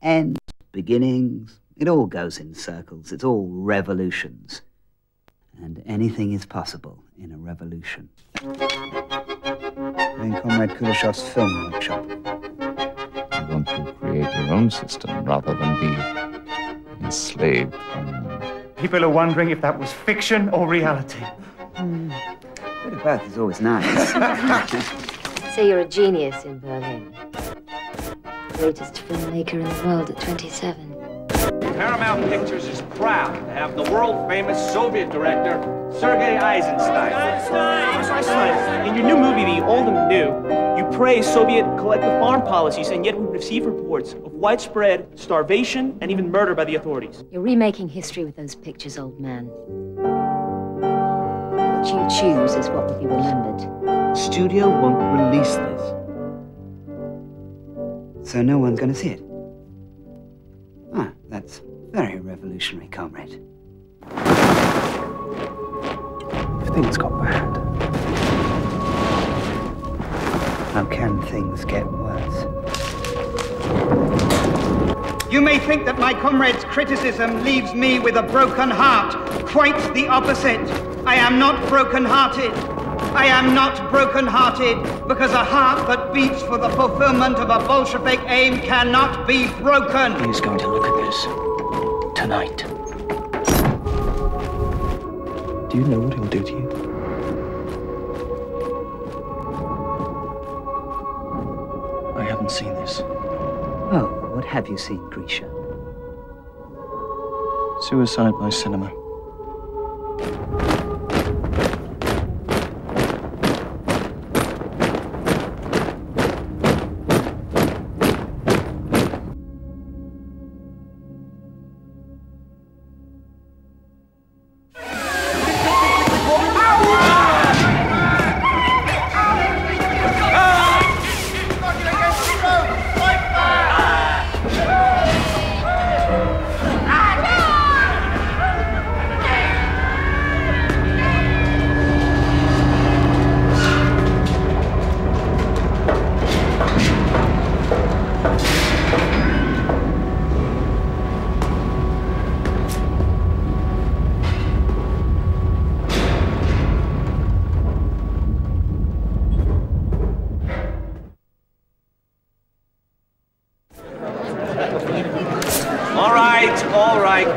ends, beginnings. It all goes in circles. It's all revolutions. And anything is possible in a revolution. In Comrade Kuleshov's film workshop. You want to create your own system rather than be enslaved from... People are wondering if that was fiction or reality. A bit of both is always nice. So you're a genius in Berlin. Greatest filmmaker in the world at 27. Paramount Pictures is proud to have the world-famous Soviet director, Sergei Eisenstein. Mr. Eisenstein, in your new movie, The Old and the New, you praise Soviet collective farm policies, and yet we receive reports of widespread starvation and even murder by the authorities. You're remaking history with those pictures, old man. What you choose is what will be remembered. The studio won't release this. So no one's going to see it. Ah, that's very revolutionary, comrade. If things got bad, how can things get worse? You may think that my comrade's criticism leaves me with a broken heart. Quite the opposite. I am not broken-hearted. I am not broken-hearted because a heart that beats for the fulfillment of a Bolshevik aim cannot be broken. He's going to look at this tonight. Do you know what he'll do to you? I haven't seen this. Oh, what have you seen, Grisha? Suicide by cinema.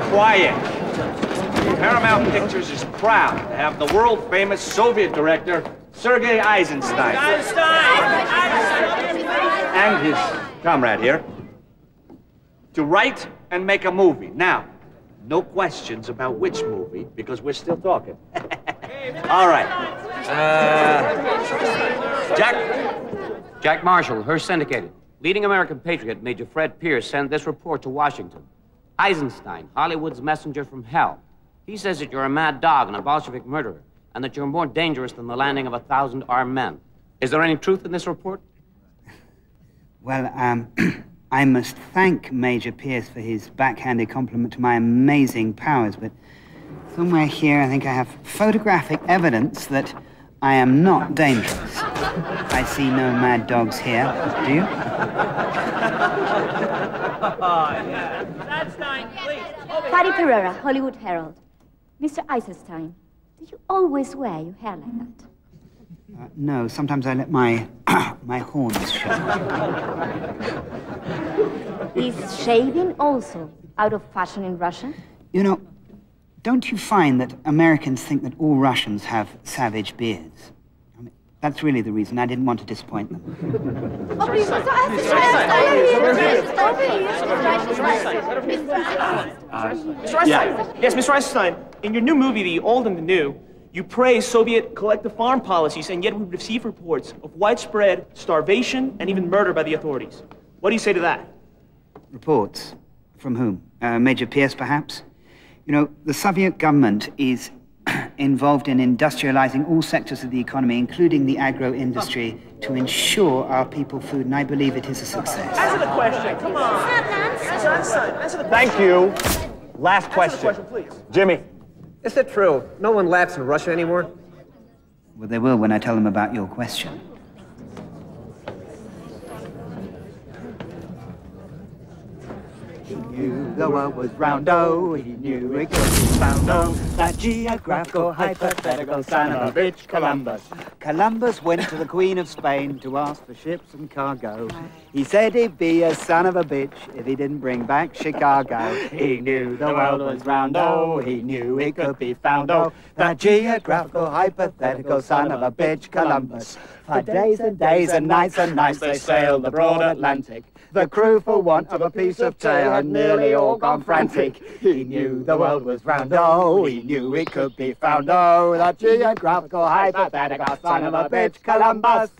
Quiet. Paramount Pictures is proud to have the world-famous Soviet director, Sergei Eisenstein. And his comrade here, to write and make a movie. Now, no questions about which movie, because we're still talking. All right. Jack Marshall, Hearst Syndicated. Leading American patriot, Major Fred Pierce, sent this report to Washington. Eisenstein, Hollywood's messenger from hell. He says that you're a mad dog and a Bolshevik murderer, and that you're more dangerous than the landing of 1,000 armed men. Is there any truth in this report? Well, I must thank Major Pierce for his backhanded compliment to my amazing powers, but somewhere here I think I have photographic evidence that I am not dangerous. I see no mad dogs here, do you? Patty Pereira, Hollywood Herald. Mr. Eisenstein, do you always wear your hair like that? No, sometimes I let my horns show. Is shaving also out of fashion in Russia? You know, don't you find that Americans think that all Russians have savage beards? I mean, that's really the reason. I didn't want to disappoint them. Oh, please, Mr. Yes, Mr. Eisenstein, in your new movie, The Old and the New, you praise Soviet collective farm policies, and yet we receive reports of widespread starvation and even murder by the authorities. What do you say to that? Reports? From whom? Major Pierce, perhaps? You know, the Soviet government is involved in industrializing all sectors of the economy, including the agro-industry, to ensure our people food, and I believe it is a success. Answer the question, come on. Mr. Eisenstein, answer the question. Thank you. Last question. Answer the question, please. Jimmy. Is it true? No one laughs in Russia anymore? Well, they will when I tell them about your question. He knew the world was round, oh, he knew it could be found, oh, that geographical, hypothetical son of a bitch, Columbus. Columbus went to the Queen of Spain to ask for ships and cargo. He said he'd be a son of a bitch if he didn't bring back Chicago. He knew the world was round, oh, he knew it could be found, oh, that geographical, hypothetical son of a bitch, Columbus. For days and days and nights they sailed the broad Atlantic. The crew, for want of a piece of tail, had nearly all gone frantic. He knew the world was round, oh, he knew it could be found, oh, that geographical, hypothetical son of a bitch, Columbus.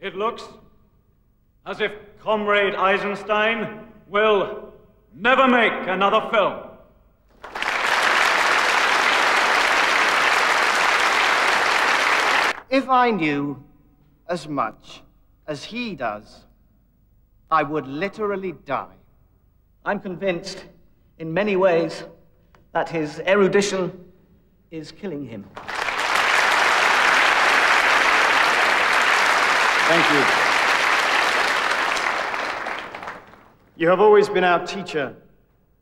It looks as if Comrade Eisenstein will never make another film. If I knew as much as he does, I would literally die. I'm convinced, in many ways, that his erudition is killing him. Thank you. You have always been our teacher,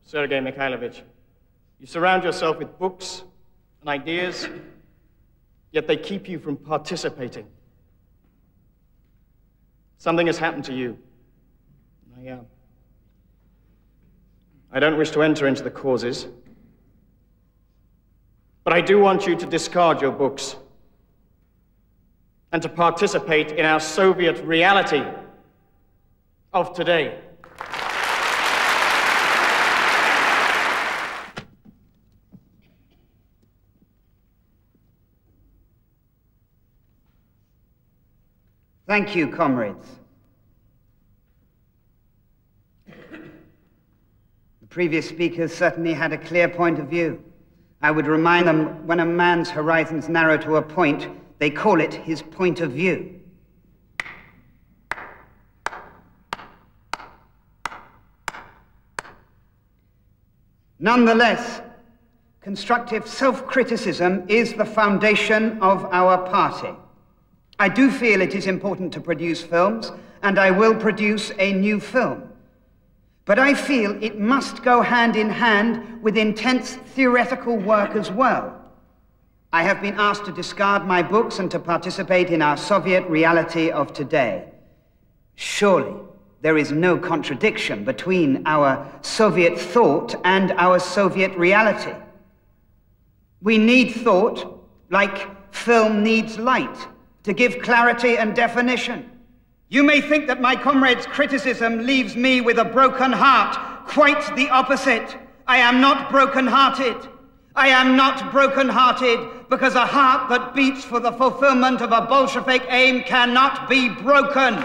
Sergei Mikhailovich. You surround yourself with books and ideas, yet they keep you from participating. Something has happened to you. I don't wish to enter into the causes, but I do want you to discard your books and to participate in our Soviet reality of today. Thank you, comrades. The previous speakers certainly had a clear point of view. I would remind them, when a man's horizons narrow to a point, they call it his point of view. Nonetheless, constructive self-criticism is the foundation of our party. I do feel it is important to produce films, and I will produce a new film. But I feel it must go hand in hand with intense theoretical work as well. I have been asked to discard my books and to participate in our Soviet reality of today. Surely, there is no contradiction between our Soviet thought and our Soviet reality. We need thought like film needs light to give clarity and definition. You may think that my comrade's criticism leaves me with a broken heart. Quite the opposite. I am not broken-hearted. I am not broken-hearted because a heart that beats for the fulfillment of a Bolshevik aim cannot be broken.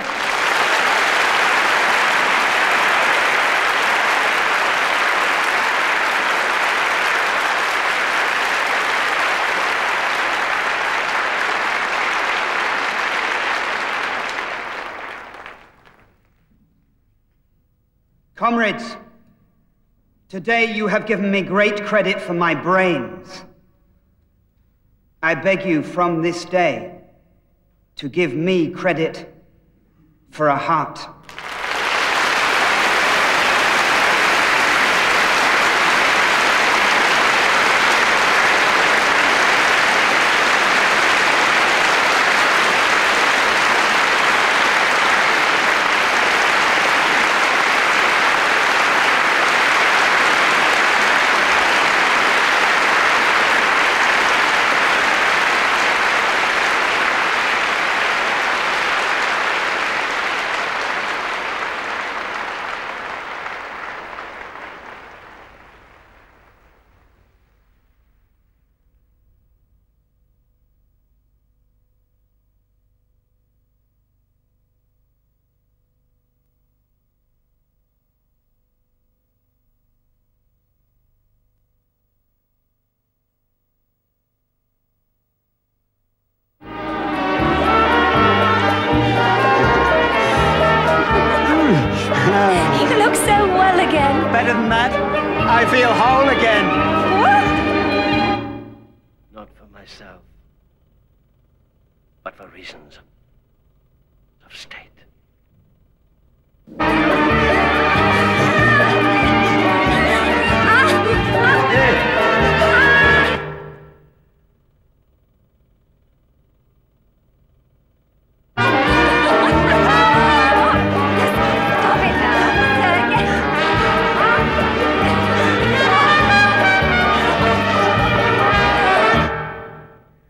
Comrades, today you have given me great credit for my brains. I beg you from this day to give me credit for a heart. You look so well again. Better than that, I feel whole again. What? Not for myself, but for reasons of state.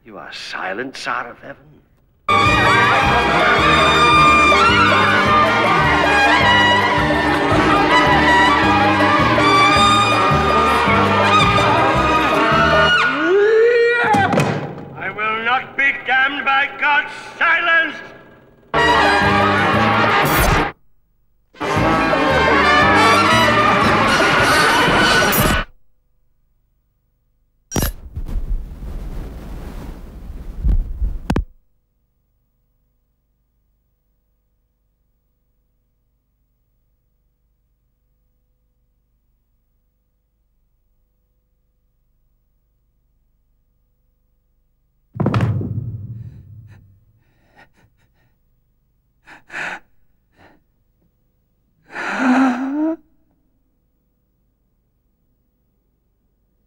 You are silent, Tsar of Heaven. I will not be damned by God's silence!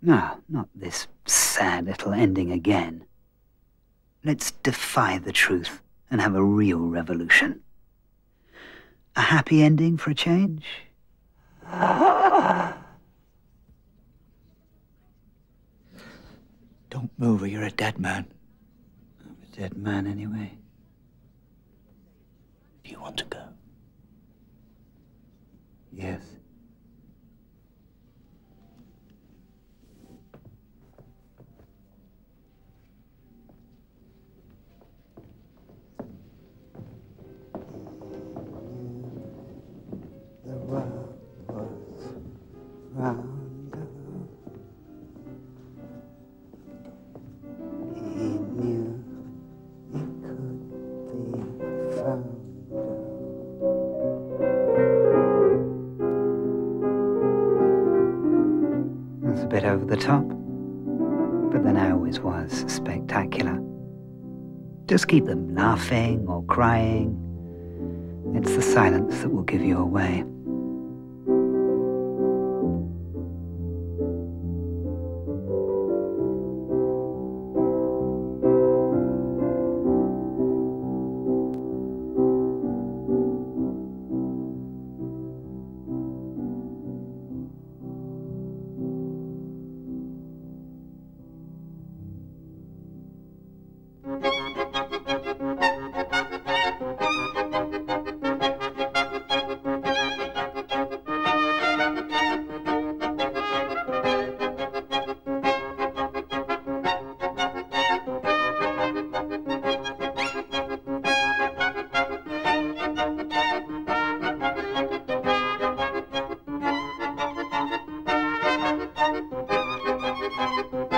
No, not this sad little ending again. Let's defy the truth and have a real revolution. A happy ending for a change? Don't move or you're a dead man. I'm a dead man anyway. Do you want to go? Yes. The world was round about. He knew it could be found out. That's a bit over the top, but then I always was spectacular. Just keep them laughing or crying. It's the silence that will give you away. Thank you.